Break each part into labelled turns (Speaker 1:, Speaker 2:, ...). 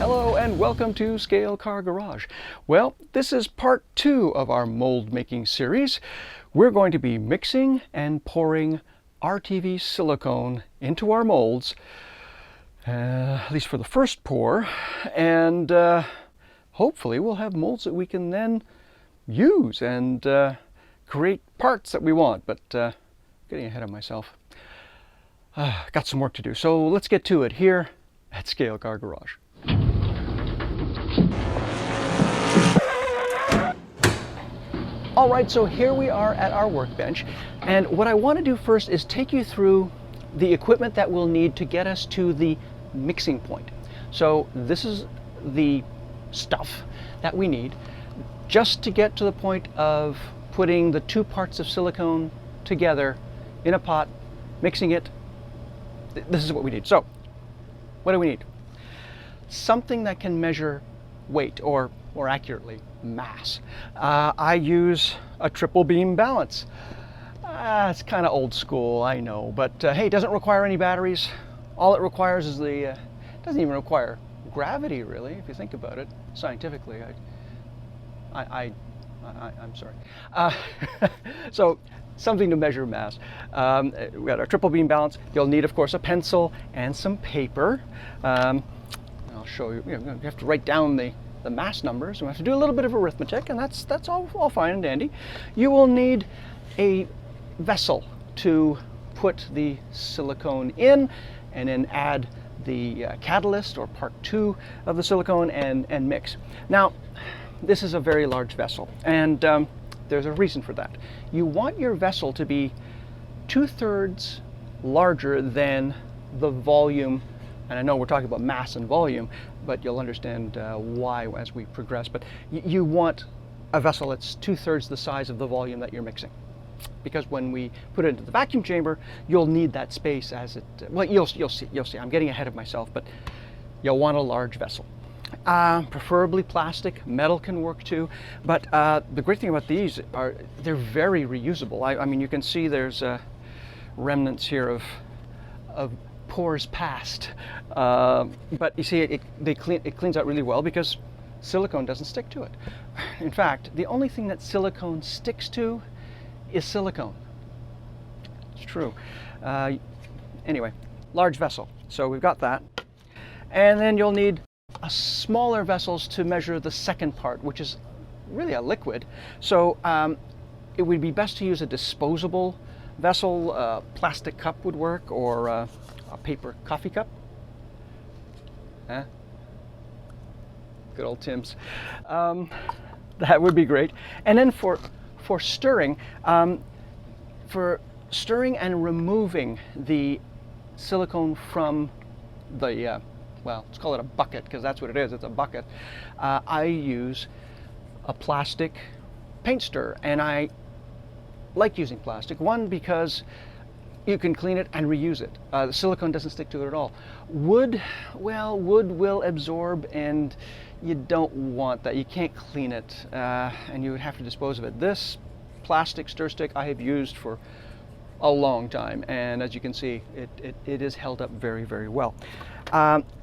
Speaker 1: Hello and welcome to Scale Car Garage. Well, this is part 2 of our mold making series. We're going to be mixing and pouring RTV silicone into our molds, at least for the first pour, and hopefully we'll have molds that we can then use and create parts that we want, but getting ahead of myself. Got some work to do, so let's get to it here at Scale Car Garage. All right, so here we are at our workbench, and what I want to do first is take you through the equipment that we'll need to get us to the mixing point. So this is the stuff that we need just to get to the point of putting the two parts of silicone together in a pot, mixing it. This is what we need. So what do we need? Something that can measure weight, or more accurately, mass. I use a triple beam balance. It's kind of old school, I know, but hey, it doesn't require any batteries. All it requires is it doesn't even require gravity, really, if you think about it scientifically. I'm sorry. So something to measure mass. We got our triple beam balance. You'll need, of course, a pencil and some paper. I'll show you. You have to write down the mass numbers. We have to do a little bit of arithmetic, and that's all fine and dandy. You will need a vessel to put the silicone in, and then add the catalyst, or part 2 of the silicone, and mix. Now, this is a very large vessel, and there's a reason for that. You want your vessel to be 2/3 larger than the volume. And I know we're talking about mass and volume, but you'll understand why as we progress. But you want a vessel that's 2/3 the size of the volume that you're mixing. Because when we put it into the vacuum chamber, you'll need that space as it, well, you'll see. I'm getting ahead of myself, but you'll want a large vessel. Preferably plastic. Metal can work too. But the great thing about these are they're very reusable. I mean, you can see there's remnants here of pours past, but you see it cleans out really well because silicone doesn't stick to it. In fact, the only thing that silicone sticks to is silicone. It's true. Anyway, large vessel. So we've got that, and then you'll need a smaller vessels to measure the second part, which is really a liquid. So it would be best to use a disposable vessel. A plastic cup would work, or a paper coffee cup. Good old Tim's. That would be great. And then for stirring, and removing the silicone from the well, let's call it a bucket, because that's what it is. It's a bucket. I use a plastic paint stirrer, and I like using plastic. One, because you can clean it and reuse it. The silicone doesn't stick to it at all. Wood, well, wood will absorb, and you don't want that. You can't clean it, and you would have to dispose of it. This plastic stir stick I have used for a long time, and as you can see, it is held up very, very well.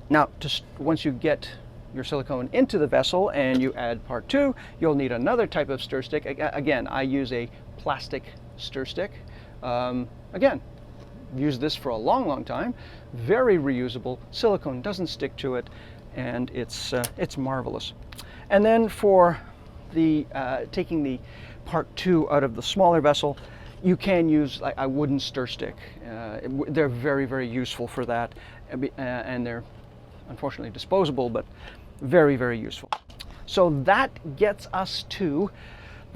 Speaker 1: Now, once you get your silicone into the vessel and you add part 2, you'll need another type of stir stick. Again, I use a plastic stir stick. Again, used this for a long time. Very reusable. Silicone doesn't stick to it, and it's marvelous. And then for the taking the part 2 out of the smaller vessel, you can use like a wooden stir stick. They're very, very useful for that, and they're unfortunately disposable, but very, very useful. So that gets us to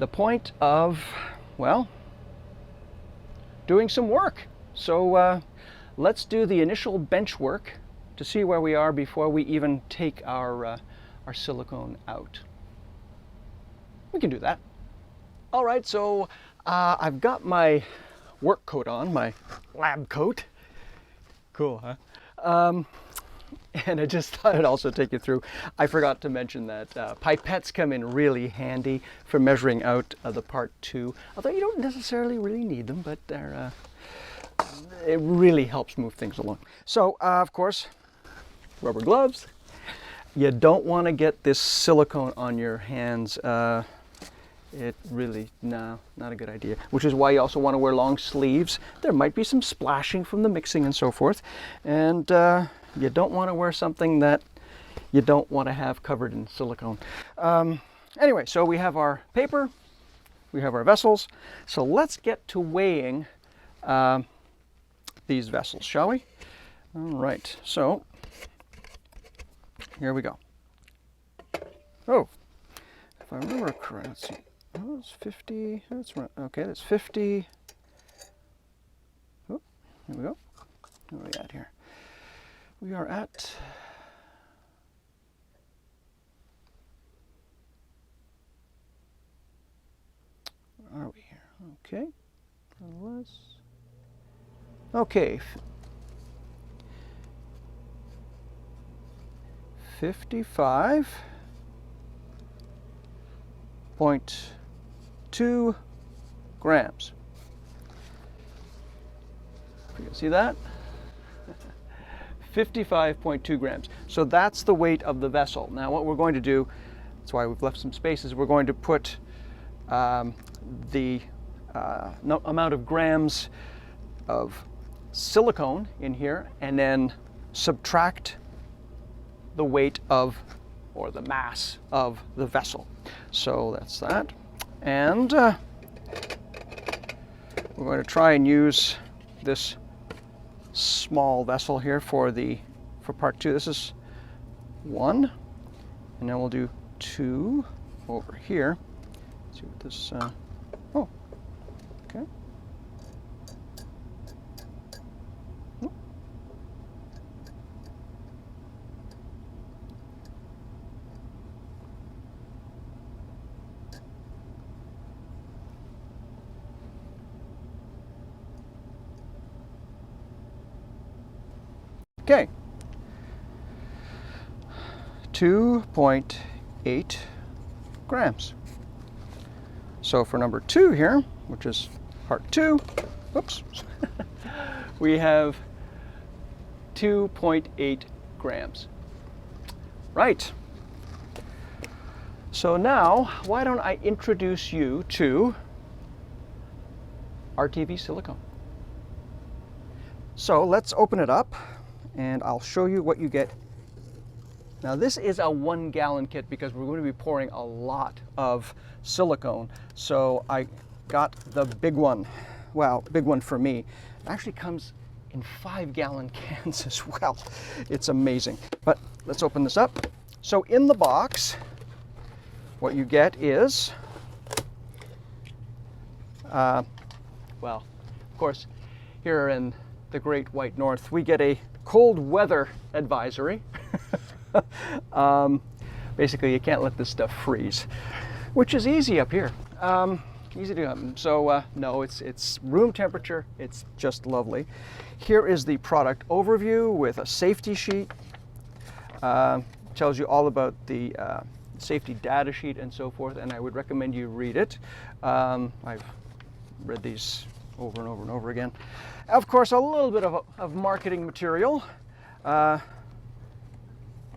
Speaker 1: the point of, well, doing some work. So let's do the initial bench work to see where we are before we even take our silicone out. We can do that. All right, so I've got my work coat on, my lab coat. Cool, huh? And I just thought I'd also take you through. I forgot to mention that pipettes come in really handy for measuring out the part 2. Although you don't necessarily really need them, but they're it really helps move things along. So, of course, rubber gloves, You don't want to get this silicone on your hands. It really, no, not a good idea. Which is why you also want to wear long sleeves. There might be some splashing from the mixing and so forth. And you don't want to wear something that you don't want to have covered in silicone. Anyway, so we have our paper, we have our vessels. So let's get to weighing these vessels, shall we? All right, so here we go. Oh, if I remember correctly, let's see. Oh, it's 50, that's right. Okay, that's 50. Oh, here we go. What are we at here? We are at, where are we here? Okay, okay, 55.2 grams. You can see that? 55.2 grams. So that's the weight of the vessel. Now what we're going to do, that's why we've left some spaces, we're going to put the amount of grams of silicone in here and then subtract the weight of, or the mass of the vessel. So that's that. And we're going to try and use this small vessel here for part 2. This is 1, and then we'll do 2 over here. Let's see what this, oh, okay. Oh. Okay, 2.8 grams. So for number 2 here, which is part 2, whoops, we have 2.8 grams. Right. So now, why don't I introduce you to RTV silicone. So let's open it up and I'll show you what you get. Now this is a 1 gallon kit because we're going to be pouring a lot of silicone. So I got the big one. Well, big one for me. It actually comes in 5 gallon cans as well. It's amazing. But let's open this up. So in the box, what you get is, well, of course, here in the Great White North, we get a cold weather advisory. Basically, you can't let this stuff freeze, which is easy up here. Easy to do. So no, it's room temperature. It's just lovely. Here is the product overview with a safety sheet. Tells you all about the safety data sheet and so forth, and I would recommend you read it. I've read these over and over and over again. Of course, a little bit of marketing material.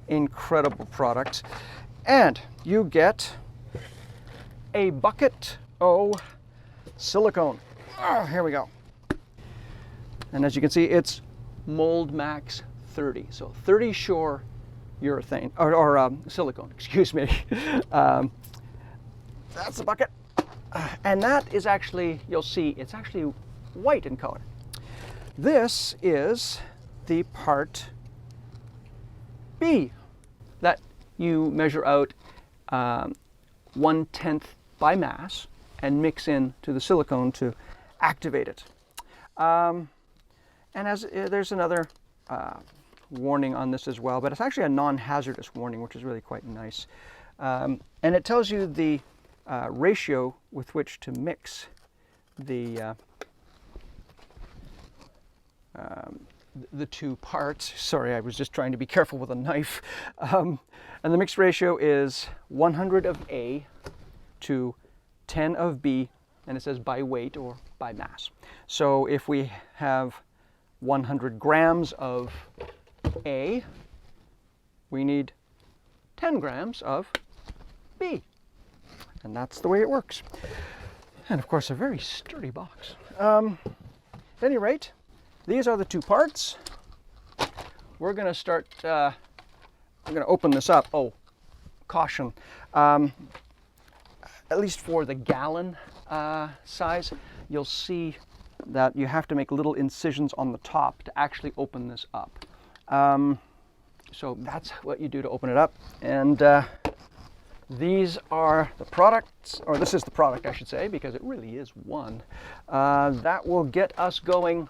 Speaker 1: Incredible product. And you get a bucket of silicone. Oh, here we go. And as you can see, it's Mold Max 30. So 30 Shore urethane, or silicone, excuse me. That's the bucket. And that is actually, you'll see, it's actually white in color. This is the part B that you measure out 1/10 by mass and mix in to the silicone to activate it. And as there's another warning on this as well, but it's actually a non-hazardous warning, which is really quite nice. And it tells you the ratio with which to mix the two parts. Sorry, I was just trying to be careful with a knife. And the mixed ratio is 100 of A to 10 of B, and it says by weight or by mass. So if we have 100 grams of A, we need 10 grams of B. And that's the way it works. And of course, a very sturdy box. At any rate, these are the two parts. We're going to start, I'm going to open this up. Oh, caution. At least for the gallon size, you'll see that you have to make little incisions on the top to actually open this up. So that's what you do to open it up. And these are the products, or this is the product, I should say, because it really is one, that will get us going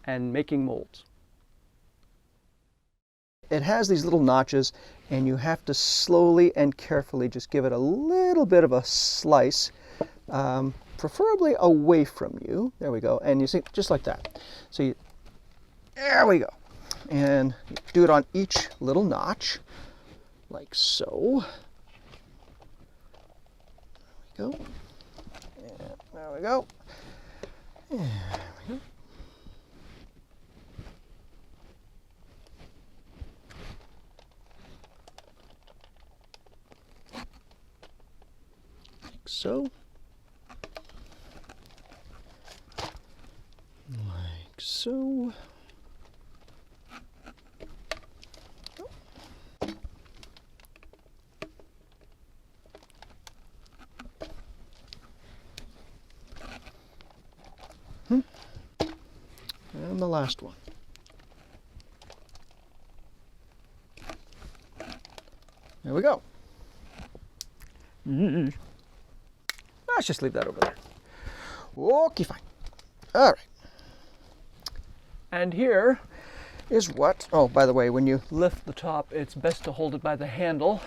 Speaker 1: and making molds. It has these little notches, and you have to slowly and carefully just give it a little bit of a slice, preferably away from you. There we go. And you see, just like that. So there we go. And you do it on each little notch, like so. There we go. And there we go. There we go. Like so. Like so. And the last one. There we go. Let's just leave that over there. Okay, fine. All right. And here is what, oh, by the way, when you lift the top, it's best to hold it by the handle.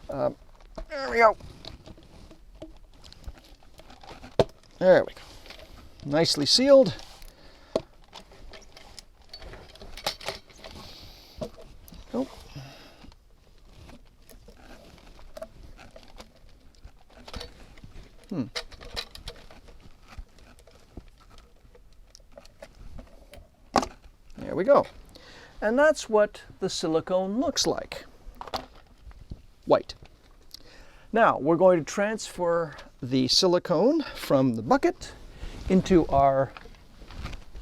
Speaker 1: There we go. There we go. Nicely sealed. Oh. There we go. And that's what the silicone looks like. White. Now we're going to transfer the silicone from the bucket into our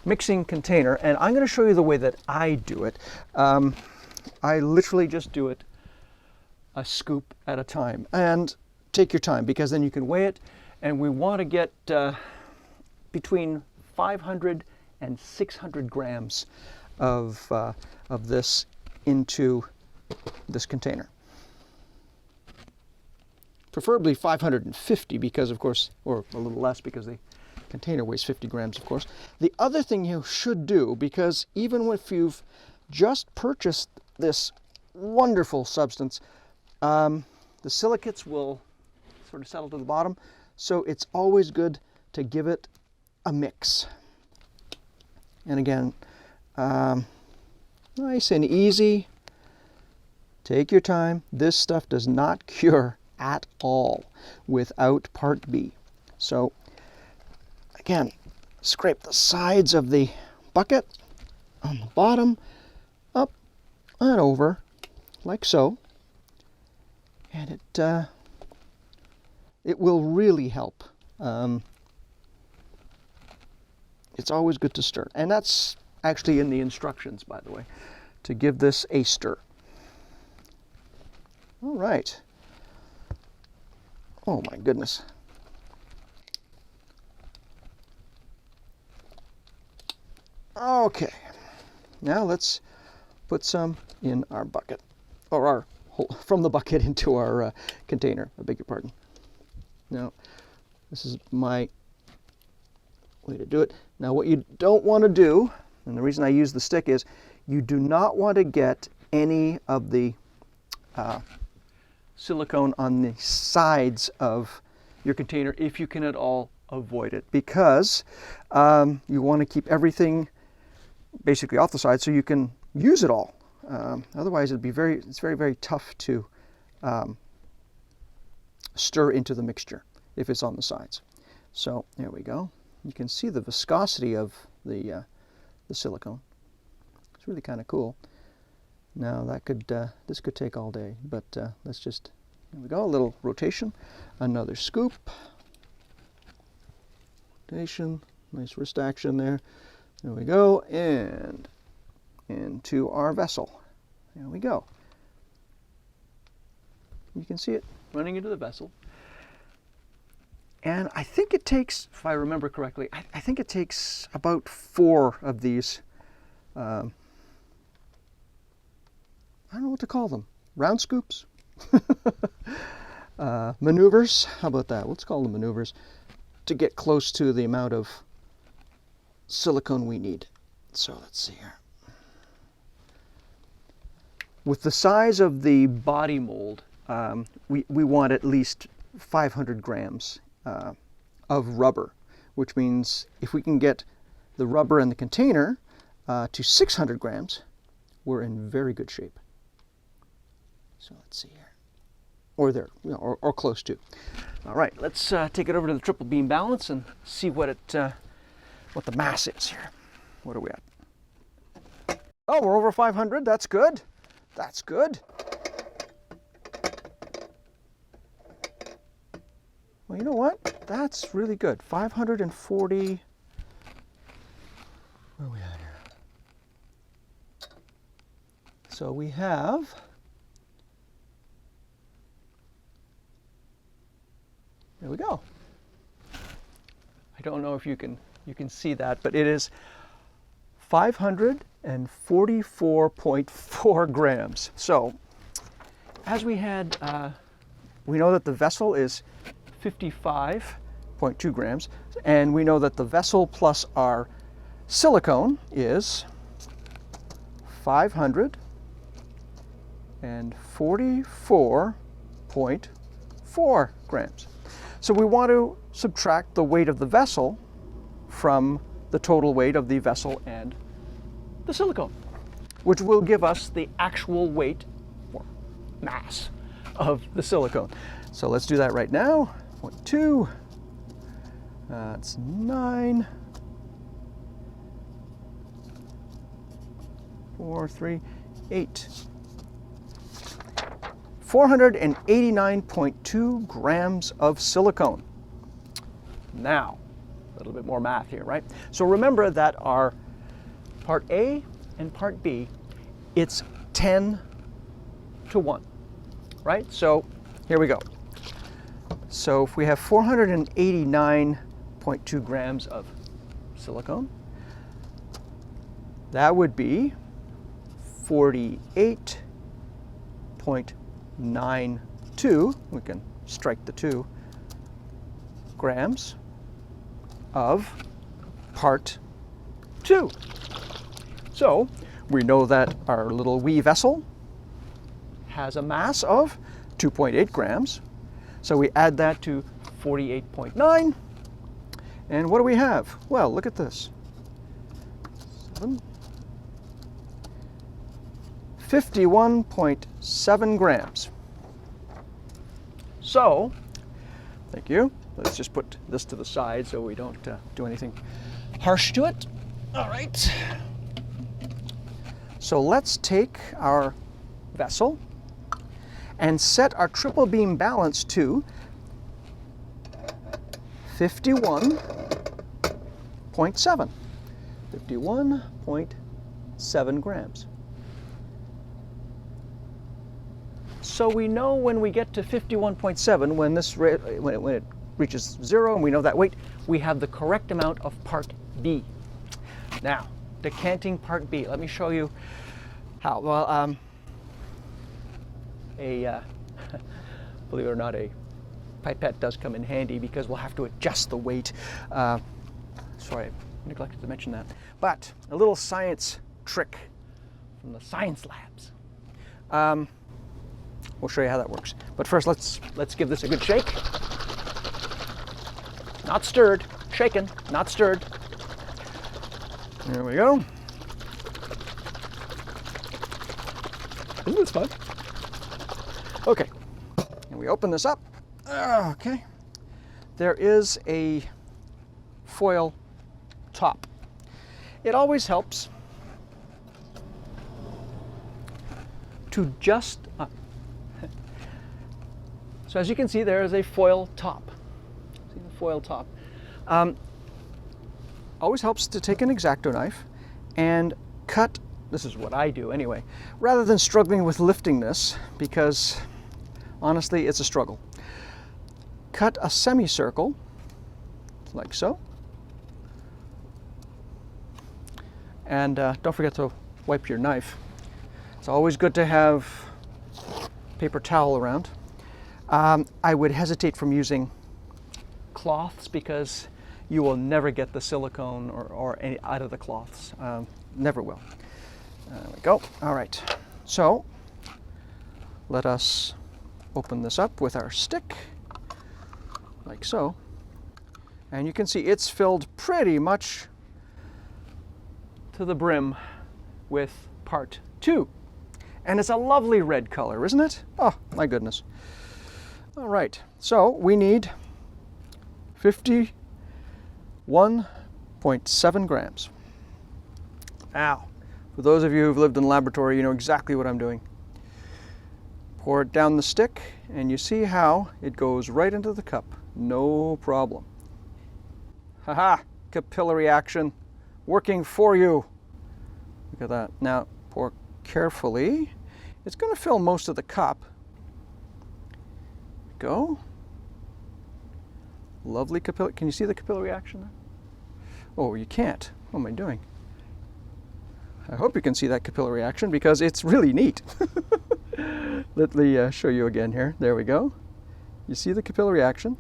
Speaker 1: mixing container, and I'm going to show you the way that I do it. I literally just do it a scoop at a time, and take your time because then you can weigh it, and we want to get between 500 and 600 grams of this into this container. Preferably 550 because, of course, or a little less because the container weighs 50 grams, of course. The other thing you should do, because even if you've just purchased this wonderful substance, the silicates will sort of settle to the bottom, so it's always good to give it a mix. And again, nice and easy. Take your time. This stuff does not cure at all without part B. So again, scrape the sides of the bucket on the bottom, up and over, like so. And it will really help. It's always good to stir. And that's actually in the instructions, by the way, to give this a stir. All right. Oh my goodness. Okay. Now let's put some in our bucket, or our from the bucket into our container. I beg your pardon. Now, this is my way to do it. Now, what you don't want to do, and the reason I use the stick is, you do not want to get any of the silicone on the sides of your container if you can at all avoid it, because you want to keep everything basically off the side so you can use it all. Otherwise, it's very, very tough to stir into the mixture if it's on the sides. So there we go. You can see the viscosity of the silicone. It's really kind of cool. Now that could, this could take all day, but let's just, here we go, a little rotation, another scoop, rotation, nice wrist action there. There we go, and into our vessel. There we go. You can see it running into the vessel. And I think it takes, if I remember correctly, I think it takes about 4 of these, I don't know what to call them, round scoops? Maneuvers, how about that? Let's call them maneuvers, to get close to the amount of silicone we need. So let's see here. With the size of the body mold, we want at least 500 grams of rubber, which means if we can get the rubber in the container to 600 grams, we're in very good shape. So let's see here. Or there, you know, or close to. All right, let's take it over to the triple beam balance and see what the mass is here. What are we at? Oh, we're over 500. That's good. That's good. Well, you know what? That's really good. 540. Where are we at here? So we have. There we go. I don't know if you can see that, but it is 544.4 grams. So, as we had, we know that the vessel is 55.2 grams, and we know that the vessel plus our silicone is 544.4 grams. So we want to subtract the weight of the vessel from the total weight of the vessel and the silicone, which will give us the actual weight or mass of the silicone. So let's do that right now. 0.2, that's 9, 4, 3, 8. 489.2 grams of silicone. Now, a little bit more math here, right? So remember that our part A and part B, it's 10 to 1, right? So here we go. So if we have 489.2 grams of silicone, that would be 48.92, we can strike the 2, grams of part 2. So we know that our little wee vessel has a mass of 2.8 grams. So we add that to 48.9, and what do we have? Well, look at this. 51.7 grams. So, thank you. Let's just put this to the side so we don't do anything harsh to it. All right. So let's take our vessel and set our triple beam balance to 51.7. 51.7 grams. So we know when we get to 51.7, when it reaches 0 and we know that weight, we have the correct amount of part B. Now, decanting part B. Let me show you how. Well, believe it or not, a pipette does come in handy because we'll have to adjust the weight. Sorry, I neglected to mention that. But a little science trick from the science labs. We'll show you how that works. But first, let's give this a good shake. Not stirred, shaken, not stirred. There we go. Isn't this fun? Okay, and we open this up. Okay, there is a foil top. It always helps to just... So as you can see, there is a foil top. See the foil top. Always helps to take an X-Acto knife and cut, this is what I do anyway, rather than struggling with lifting this, because honestly it's a struggle. Cut a semicircle, like so. And don't forget to wipe your knife. It's always good to have paper towel around. I would hesitate from using cloths because you will never get the silicone or any out of the cloths. Never will. There we go. All right. So let us open this up with our stick, like so. And you can see it's filled pretty much to the brim with part 2. And it's a lovely red color, isn't it? Oh, my goodness. All right, so we need 51.7 grams. Now, for those of you who've lived in the laboratory, you know exactly what I'm doing. Pour it down the stick, and you see how it goes right into the cup. No problem. Haha, capillary action working for you. Look at that. Now, pour carefully. It's going to fill most of the cup. Go. Lovely capillary. Can you see the capillary action there? Oh, you can't. What am I doing? I hope you can see that capillary action because it's really neat. Let me show you again here. There we go. You see the capillary action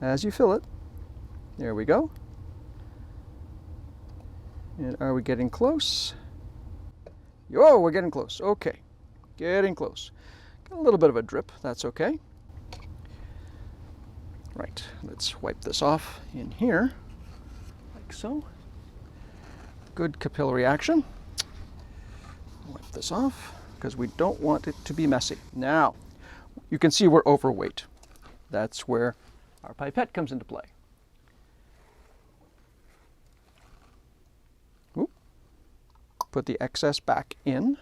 Speaker 1: as you fill it. There we go. And are we getting close? Oh, we're getting close. Okay, getting close. Got a little bit of a drip. That's okay. Right, let's wipe this off in here, like so. Good capillary action. Wipe this off because we don't want it to be messy. Now, you can see we're overweight. That's where our pipette comes into play. Oop. Put the excess back in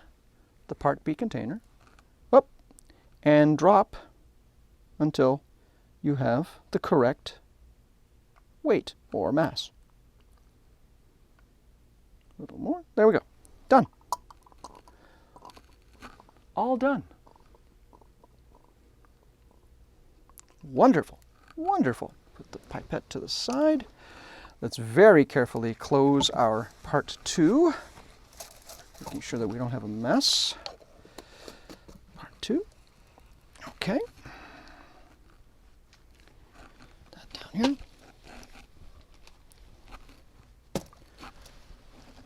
Speaker 1: the part B container. Up and drop until you have the correct weight or mass. A little more. There we go. Done. All done. Wonderful. Wonderful. Put the pipette to the side. Let's very carefully close our part 2, making sure that we don't have a mess. Part 2. Okay. That down here.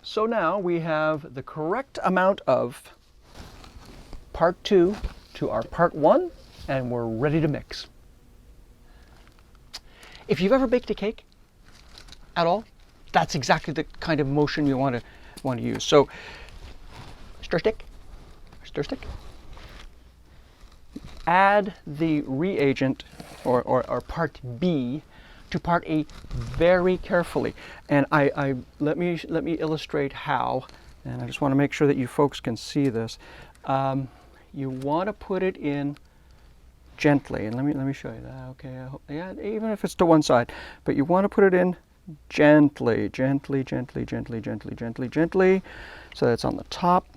Speaker 1: So now we have the correct amount of part 2 to our part 1, and we're ready to mix. If you've ever baked a cake at all, that's exactly the kind of motion you want to use. So stir stick, add the reagent or part B to part A very carefully. And let me illustrate how. And I just want to make sure that you folks can see this. You want to put it in gently, and let me show you that. Okay, yeah, even if it's to one side, but you want to put it in gently, gently, gently, gently, gently, gently, gently, so that it's on the top.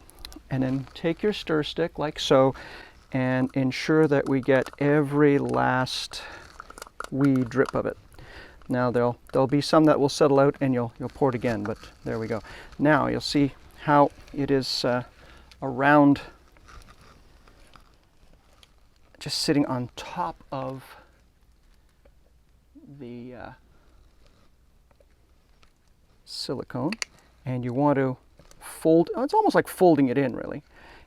Speaker 1: And then take your stir stick like so, and ensure that we get every last wee drip of it. Now there'll be some that will settle out, and you'll pour it again. But there we go. Now you'll see how it is around. Just sitting on top of the silicone, and you want to fold. It's almost like folding it in, really.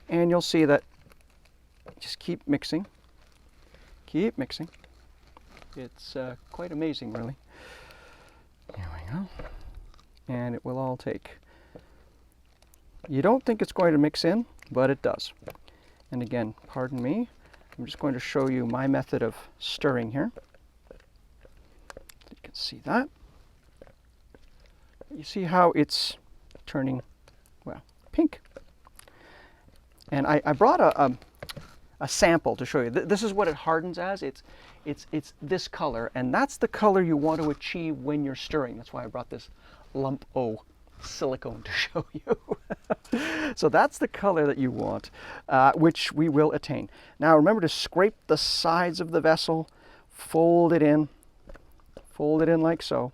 Speaker 1: And you'll see that. Just keep mixing. Keep mixing. It's quite amazing, really. There we go. And it will all take. You don't think it's going to mix in, but it does. And again, pardon me. I'm just going to show you my method of stirring here. You can see that. You see how it's turning, well, pink. And I brought a sample to show you. This is what it hardens as. It's this color, and that's the color you want to achieve when you're stirring. That's why I brought this lump O silicone to show you. So that's the color that you want, which we will attain. Now remember to scrape the sides of the vessel, fold it in like so,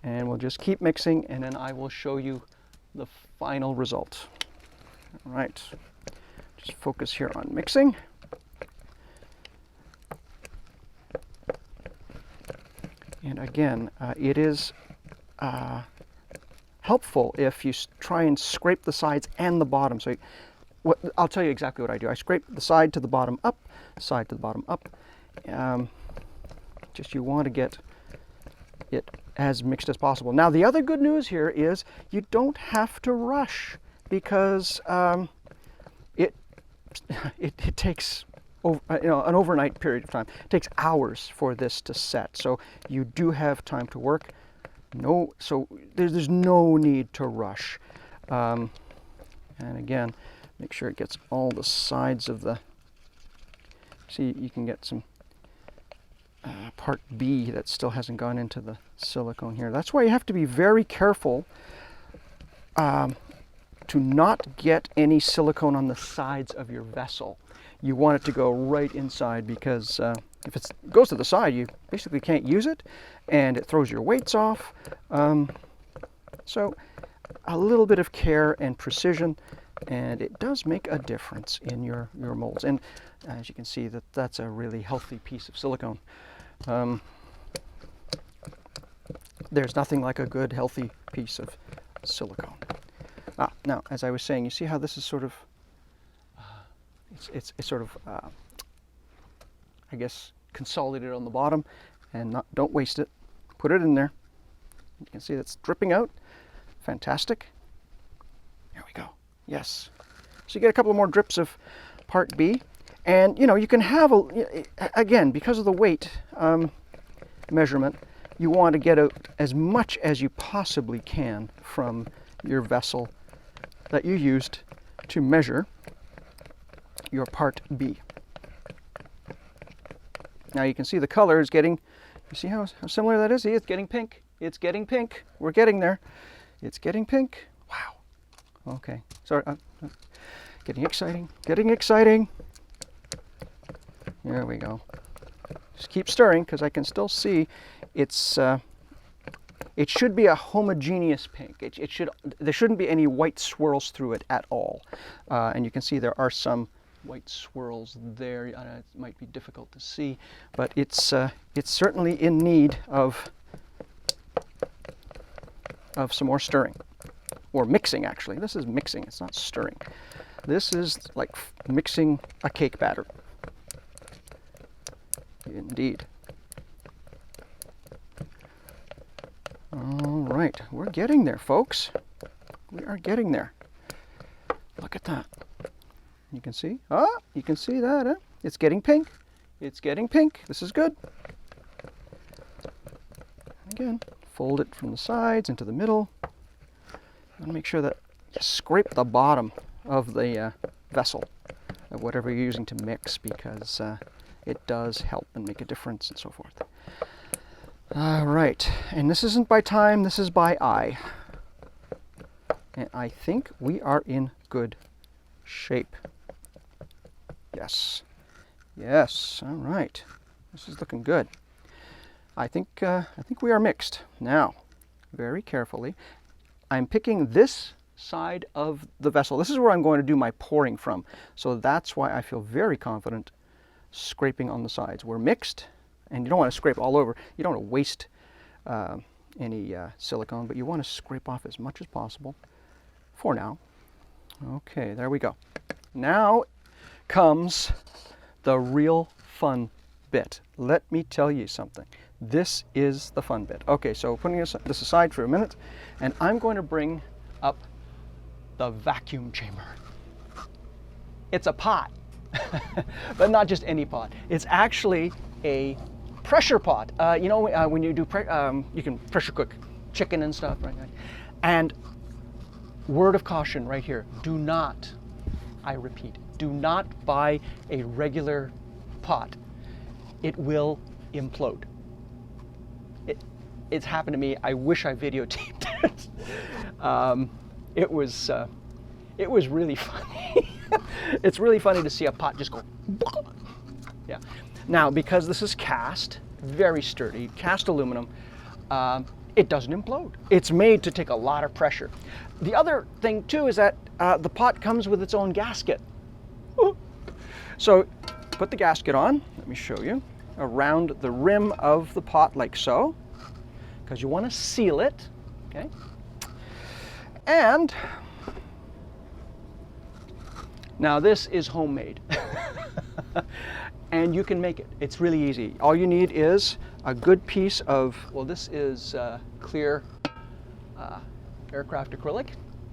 Speaker 1: and we'll just keep mixing, and then I will show you the final result. All right, just focus here on mixing. And again, it is helpful if you try and scrape the sides and the bottom. So I'll tell you exactly what I do. I scrape the side to the bottom up, side to the bottom up. Just you want to get it as mixed as possible. Now the other good news here is you don't have to rush, because it takes an overnight period of time. It takes hours for this to set, so you do have time to work. So there's no need to rush. And again, make sure it gets all the sides of the. See, you can get some part B that still hasn't gone into the silicone here. That's why you have to be very careful to not get any silicone on the sides of your vessel. You want it to go right inside, because if it goes to the side, you basically can't use it, and it throws your weights off. So a little bit of care and precision, and it does make a difference in your molds. And as you can see, that's a really healthy piece of silicone. There's nothing like a good, healthy piece of silicone. Now, as I was saying, you see how this is sort of, it's sort of, I guess, consolidated on the bottom, and don't waste it. Put it in there. You can see that's dripping out. Fantastic. There we go. Yes. So you get a couple more drips of part B, and you can have again, because of the weight measurement, you want to get out as much as you possibly can from your vessel that you used to measure your part B. Now you can see the color is getting, you see how similar that is? See, it's getting pink. It's getting pink. We're getting there. It's getting pink. Wow. Okay. Sorry. Getting exciting. Getting exciting. There we go. Just keep stirring, because I can still see it's. It should be a homogeneous pink. There shouldn't be any white swirls through it at all. And you can see there are some white swirls there. It might be difficult to see, but it's certainly in need of some more stirring, or mixing. Actually, this is mixing. It's not stirring. This is like mixing a cake batter. Indeed. All right, we're getting there, folks. We are getting there. Look at that. You can see? You can see that, huh? It's getting pink. It's getting pink. This is good. Again, fold it from the sides into the middle. And make sure that you scrape the bottom of the vessel of whatever you're using to mix, because it does help and make a difference and so forth. All right, and this isn't by time, this is by eye. And I think we are in good shape. Yes, yes, all right. This is looking good. I think we are mixed. Now, very carefully, I'm picking this side of the vessel. This is where I'm going to do my pouring from. So that's why I feel very confident scraping on the sides. We're mixed, and you don't want to scrape all over. You don't want to waste any silicone, but you want to scrape off as much as possible for now. Okay, there we go. Now comes the real fun bit. Let me tell you something. This is the fun bit. Okay, so putting this aside for a minute, and I'm going to bring up the vacuum chamber. It's a pot, but not just any pot. It's actually a pressure pot. When you do, you can pressure cook chicken and stuff, right? And word of caution right here, do not I repeat, do not buy a regular pot. It will implode. It's happened to me. I wish I videotaped it. It was really funny. It's really funny to see a pot just go. Yeah. Now, because this is cast, very sturdy, cast aluminum, it doesn't implode. It's made to take a lot of pressure. The other thing too is that the pot comes with its own gasket. So put the gasket on, let me show you, around the rim of the pot like so, because you want to seal it, okay? And now this is homemade. And you can make it. It's really easy. All you need is a good piece of, well, this is clear aircraft acrylic.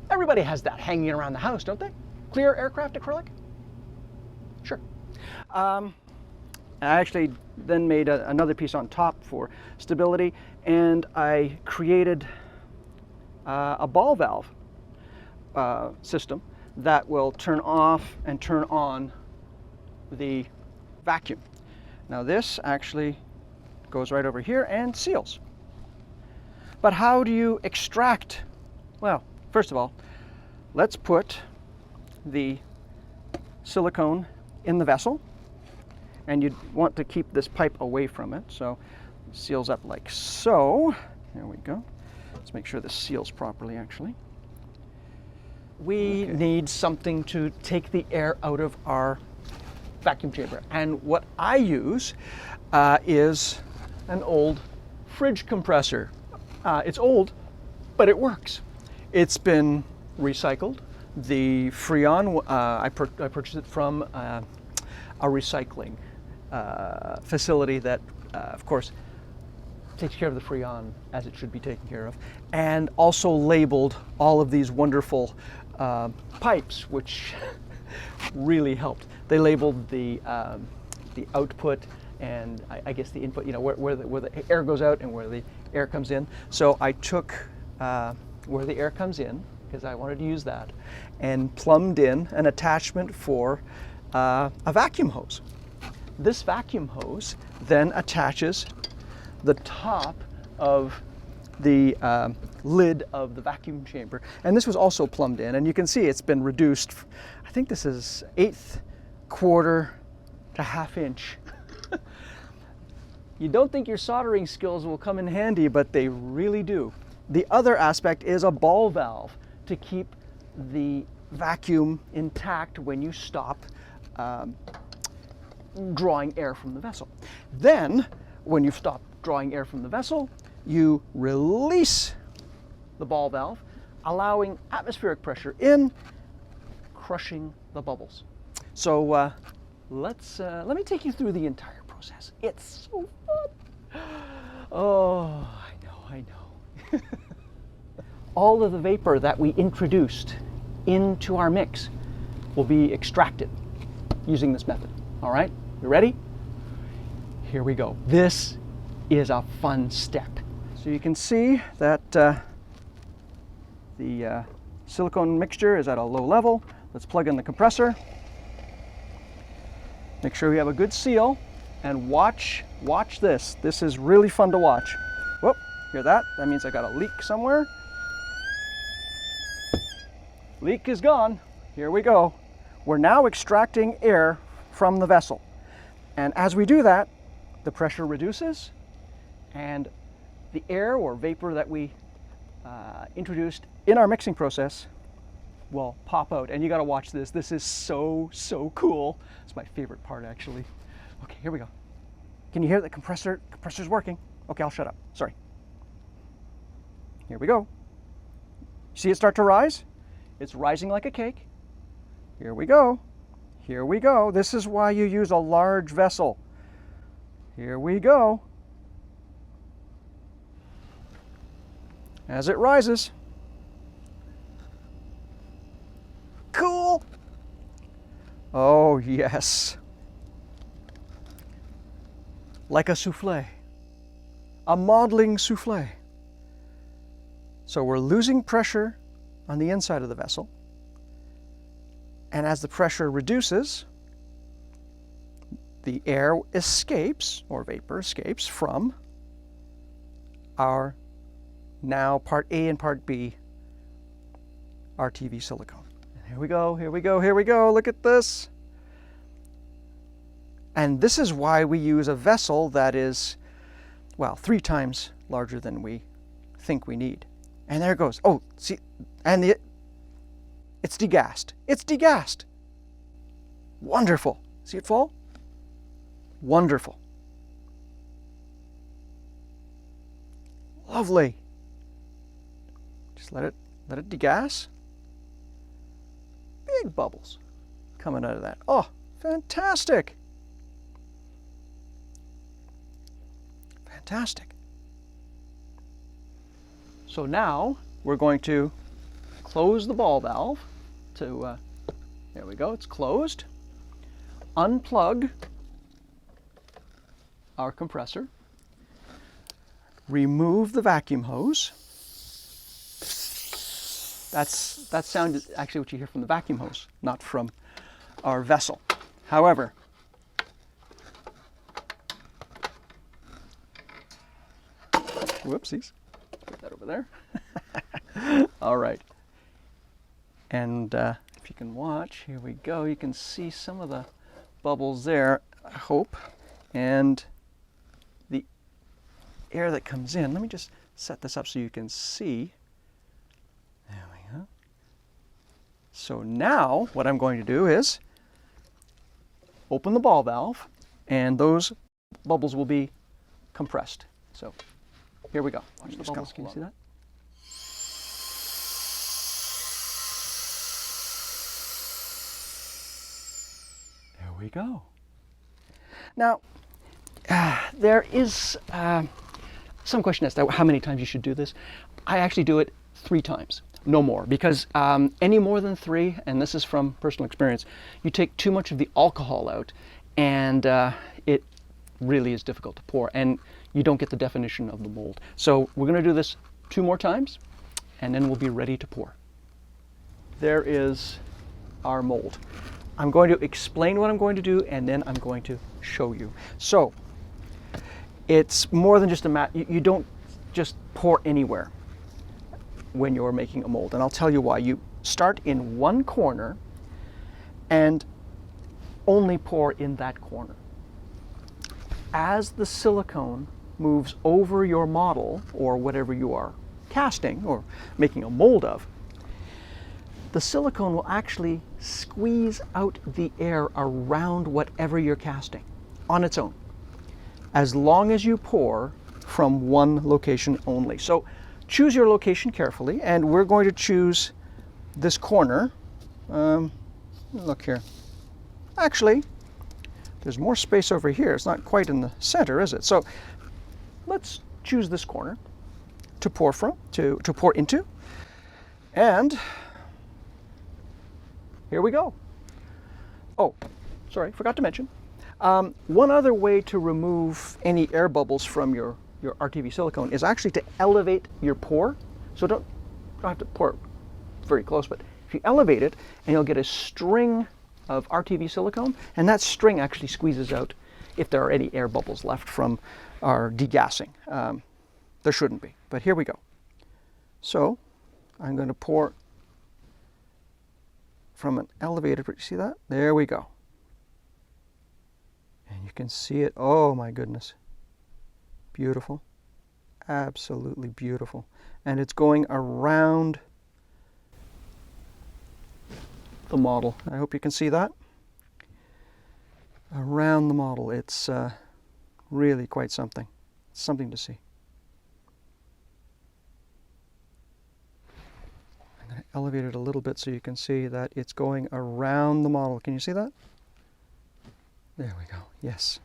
Speaker 1: Everybody has that hanging around the house, don't they? Clear aircraft acrylic? Sure. I actually then made another piece on top for stability, and I created a ball valve system that will turn off and turn on the vacuum. Now this actually goes right over here and seals. But how do you extract? Well, first of all, let's put the silicone in the vessel, and you want to keep this pipe away from it, so it seals up like so. There we go. Let's make sure this seals properly actually. We need something to take the air out of our vacuum chamber, and what I use is an old fridge compressor. It's old, but it works. It's been recycled. The Freon, I purchased it from a recycling facility that, of course, takes care of the Freon as it should be taken care of, and also labeled all of these wonderful pipes, which really helped. They labeled the output and I guess the input, you know, where the air goes out and where the air comes in. So I took where the air comes in, because I wanted to use that, and plumbed in an attachment for a vacuum hose. This vacuum hose then attaches the top of the lid of the vacuum chamber, and this was also plumbed in, and you can see it's been reduced. I think this is 1/8, 1/4 to 1/2 inch. You don't think your soldering skills will come in handy, but they really do. The other aspect is a ball valve to keep the vacuum intact when you stop drawing air from the vessel. Then, when you've stopped drawing air from the vessel, you release the ball valve, allowing atmospheric pressure in, crushing the bubbles. So let me take you through the entire process. It's so fun. Oh, I know. All of the vapor that we introduced into our mix will be extracted using this method. All right, you ready? Here we go. This is a fun step. So you can see that the silicone mixture is at a low level. Let's plug in the compressor. Make sure we have a good seal, and watch this. This is really fun to watch. Whoop, hear that? That means I got a leak somewhere. Leak is gone. Here we go. We're now extracting air from the vessel. And as we do that, the pressure reduces, and the air or vapor that we introduced in our mixing process will pop out. And you got to watch this. This is so cool. It's my favorite part, actually. Okay, here we go. Can you hear the compressor? Compressor's working. Okay, I'll shut up. Sorry. Here we go. See it start to rise? It's rising like a cake. Here we go. Here we go. This is why you use a large vessel. Here we go. As it rises. Cool. Oh, yes. Like a souffle. A modeling souffle. So we're losing pressure on the inside of the vessel, And as the pressure reduces, the air escapes, or vapor escapes, from our now part A and part B RTV silicone. And here we go, here we go, here we go, look at this. And this is why we use a vessel that is, well, 3 times larger than we think we need. And there it goes. Oh, see, and it's degassed. It's degassed. Wonderful. See it fall? Wonderful. Lovely. Just let it degas. Big bubbles coming out of that. Oh, fantastic. Fantastic. So now we're going to close the ball valve to, there we go, it's closed. Unplug our compressor. Remove the vacuum hose. That sound is actually what you hear from the vacuum hose, not from our vessel. However, whoopsies, put that over there. All right. And if you can watch, here we go. You can see some of the bubbles there, I hope. And the air that comes in, let me just set this up so you can see. There we go. So now what I'm going to do is open the ball valve, and those bubbles will be compressed. So here we go. Watch the bubbles. Can you see that? There we go. Now, there is some question as to how many times you should do this. I actually do it 3 times, no more, because any more than 3, and this is from personal experience, you take too much of the alcohol out, and it really is difficult to pour, and you don't get the definition of the mold. So we're going to do this 2 more times, and then we'll be ready to pour. There is our mold. I'm going to explain what I'm going to do, and then I'm going to show you. So it's more than just a mat. You don't just pour anywhere when you're making a mold, and I'll tell you why. You start in one corner and only pour in that corner. As the silicone moves over your model, or whatever you are casting or making a mold of, the silicone will actually squeeze out the air around whatever you're casting on its own, as long as you pour from one location only. So choose your location carefully, and we're going to choose this corner. Look here. Actually, there's more space over here. It's not quite in the center, is it? So let's choose this corner to pour from, to pour into. And here we go. Oh, sorry, forgot to mention. One other way to remove any air bubbles from your RTV silicone is actually to elevate your pour. So don't have to pour very close, but if you elevate it, and you'll get a string of RTV silicone, and that string actually squeezes out if there are any air bubbles left from our degassing. There shouldn't be, but here we go. So I'm going to pour from an elevated, you see that? There we go. And you can see it. Oh my goodness. Beautiful. Absolutely beautiful. And it's going around the model. I hope you can see that. Around the model. It's really quite something. It's something to see. I'm going to elevate it a little bit so you can see that it's going around the model. Can you see that? There we go. Yes.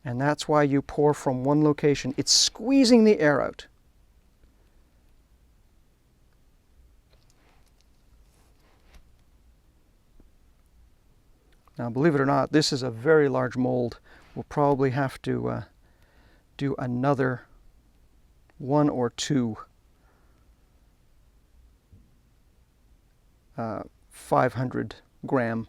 Speaker 1: And that's why you pour from one location. It's squeezing the air out. Now, believe it or not, this is a very large mold. We'll probably have to do another 1 or 2 500 gram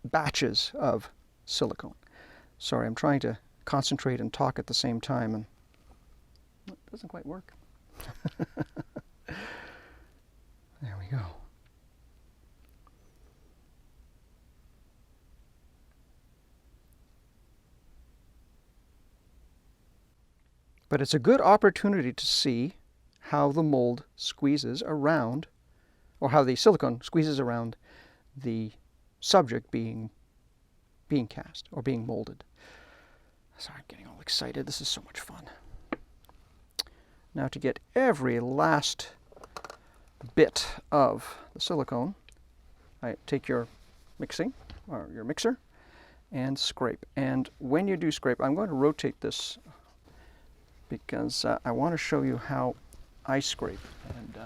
Speaker 1: batches of silicone. Sorry, I'm trying to concentrate and talk at the same time, and it doesn't quite work. There we go. But it's a good opportunity to see how the mold squeezes around, or how the silicone squeezes around the subject being cast or being molded. Sorry, I'm getting all excited. This is so much fun. Now, to get every last bit of the silicone, I take your mixing or your mixer and scrape. And when you do scrape, I'm going to rotate this because I want to show you how I scrape, and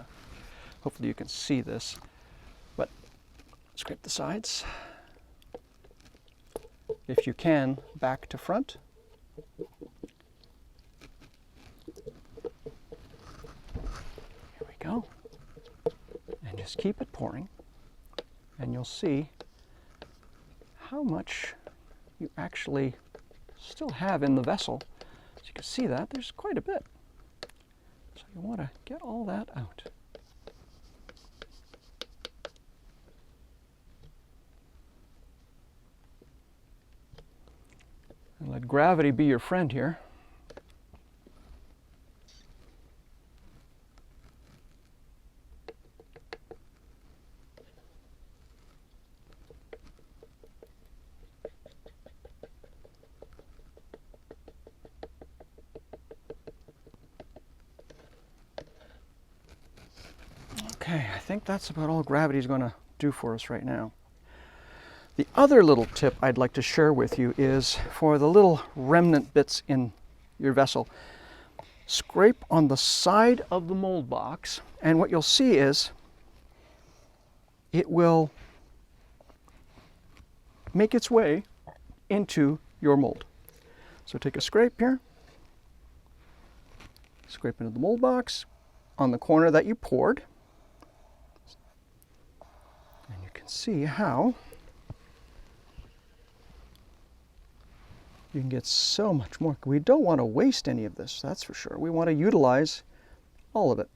Speaker 1: hopefully you can see this. But scrape the sides, if you can, back to front. Here we go. And just keep it pouring, and you'll see how much you actually still have in the vessel. As you can see that, there's quite a bit. So you want to get all that out. And let gravity be your friend here. Okay, I think that's about all gravity is going to do for us right now. The other little tip I'd like to share with you is for the little remnant bits in your vessel, scrape on the side of the mold box, and what you'll see is it will make its way into your mold. So take a scrape here, scrape into the mold box on the corner that you poured, and you can see how you can get so much more. We don't want to waste any of this, that's for sure. We want to utilize all of it.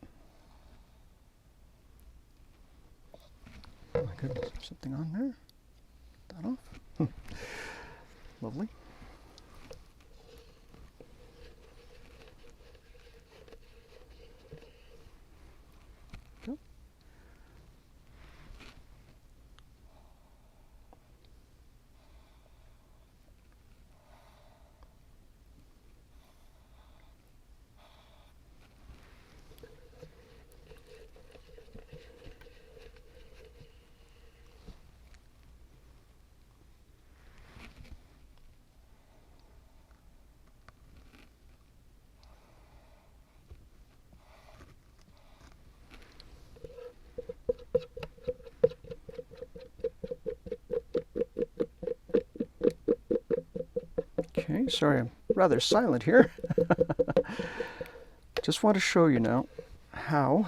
Speaker 1: Oh my goodness, there's something on there. Get that off. Lovely. Go. Okay, sorry, I'm rather silent here. Just want to show you now how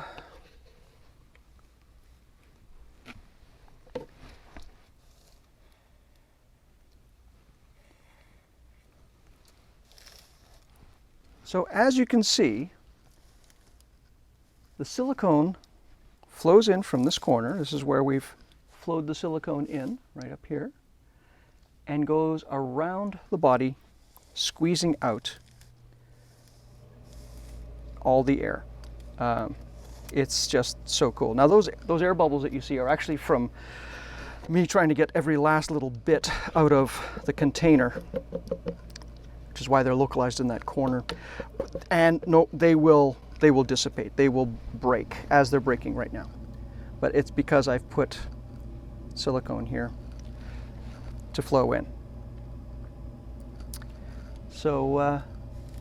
Speaker 1: so as you can see, the silicone flows in from this corner. This is where we've flowed the silicone in, right up here, and goes around the body, squeezing out all the air. It's just so cool. Now those air bubbles that you see are actually from me trying to get every last little bit out of the container, which is why they're localized in that corner. And no, they will dissipate. They will break as they're breaking right now. But it's because I've put silicone here to flow in. So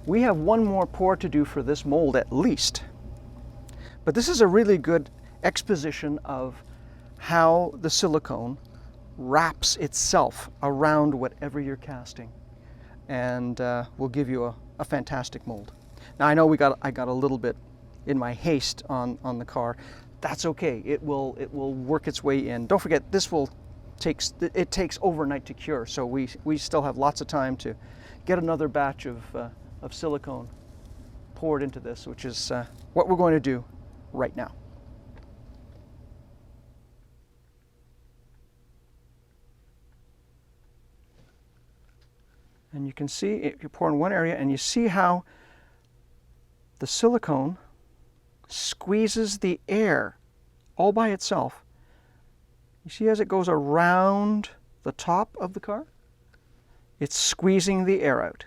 Speaker 1: we have one more pour to do for this mold at least. But this is a really good exposition of how the silicone wraps itself around whatever you're casting, and will give you a fantastic mold. Now I know I got a little bit in my haste on the car. that's okay. It will work its way in. Don't forget, this takes overnight to cure, so we still have lots of time to get another batch of silicone poured into this, which is what we're going to do right now. And you can see you pour in one area, and you see how the silicone squeezes the air all by itself. You see as it goes around the top of the car? It's squeezing the air out.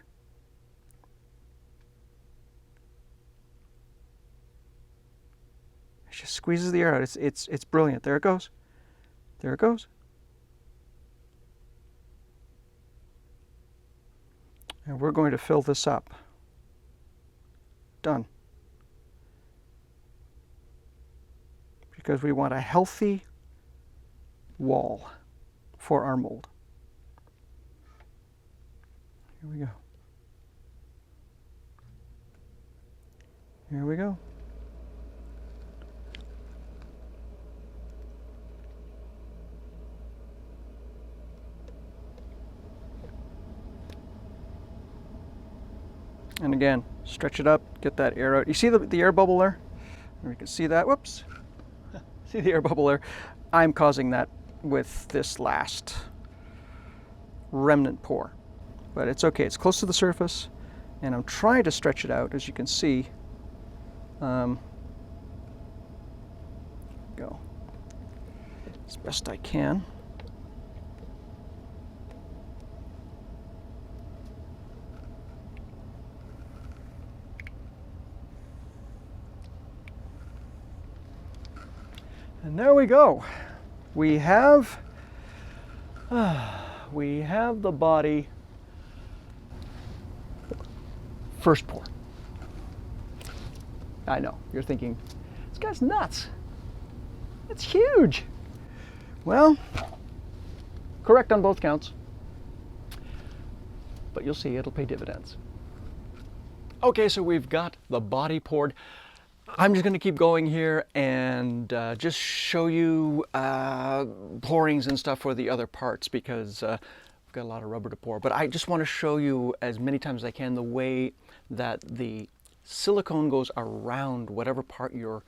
Speaker 1: It just squeezes the air out. It's brilliant. There it goes. There it goes. And we're going to fill this up. Done. Because we want a healthy wall for our mold. Here we go. Here we go. And again, stretch it up, get that air out. You see the air bubble there? You can see that. Whoops. See the air bubble there? I'm causing that with this last remnant pour. But it's okay. It's close to the surface, and I'm trying to stretch it out, as you can see. Go as best I can. And there we go. We have the body first pour. I know, you're thinking, this guy's nuts. It's huge. Well, correct on both counts. But you'll see it'll pay dividends. Okay, so we've got the body poured. I'm just going to keep going here and just show you pourings and stuff for the other parts, because I've got a lot of rubber to pour. But I just want to show you as many times as I can the way that the silicone goes around whatever part you're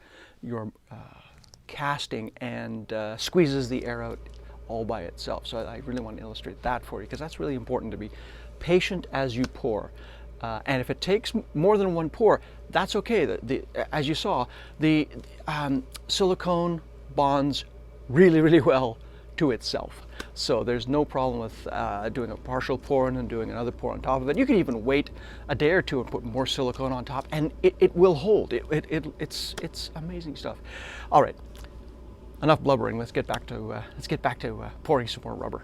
Speaker 1: casting and squeezes the air out all by itself. So I really want to illustrate that for you, because that's really important, to be patient as you pour. And if it takes more than one pour, that's okay. As you saw, the silicone bonds really, really well to itself. So there's no problem with doing a partial pour and then doing another pour on top of it. You can even wait a day or two and put more silicone on top, and it will hold. It's amazing stuff. All right, enough blubbering. Let's get back to pouring some more rubber.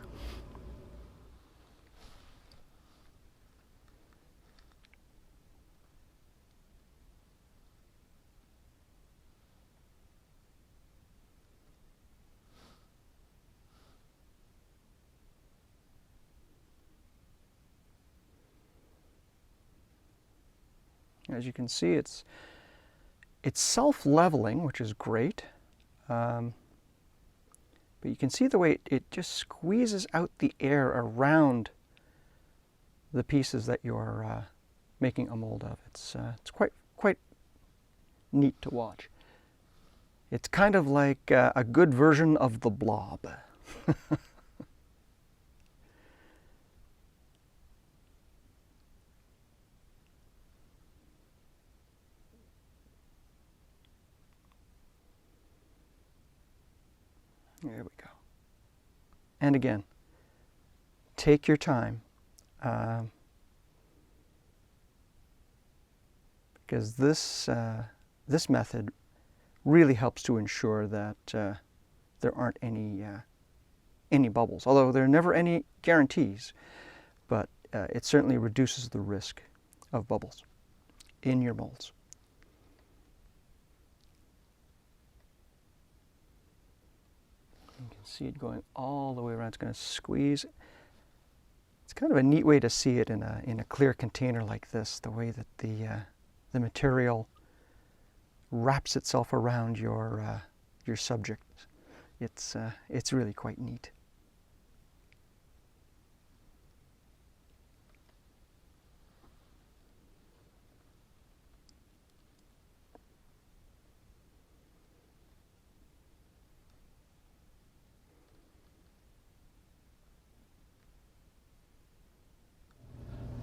Speaker 1: As you can see, it's self-leveling, which is great. But you can see the way it just squeezes out the air around the pieces that you're making a mold of. It's quite neat to watch. It's kind of like a good version of the blob. There we go. And again, take your time, because this method really helps to ensure that there aren't any bubbles. Although there are never any guarantees, but it certainly reduces the risk of bubbles in your molds. You can see it going all the way around. It's going to squeeze. It's kind of a neat way to see it in a clear container like this, the way that the material wraps itself around your your subject. It's really quite neat.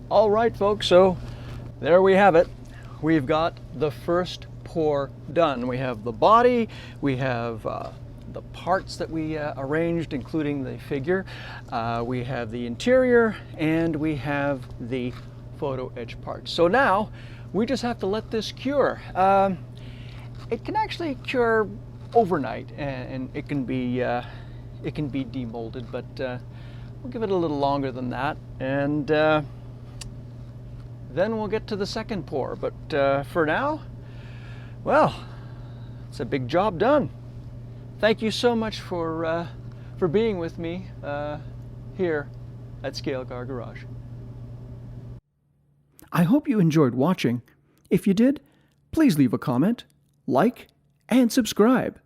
Speaker 1: All right, folks, so there we have it. We've got the first pour done. We have the body, we have the parts that we arranged, including the figure, we have the interior, and we have the photo etch parts. So now we just have to let this cure. It can actually cure overnight, and it can be demolded, but we'll give it a little longer than that, and then we'll get to the second pour. But for now, well, it's a big job done. Thank you so much for being with me here at Scale Car Garage. I hope you enjoyed watching. If you did, please leave a comment, like, and subscribe.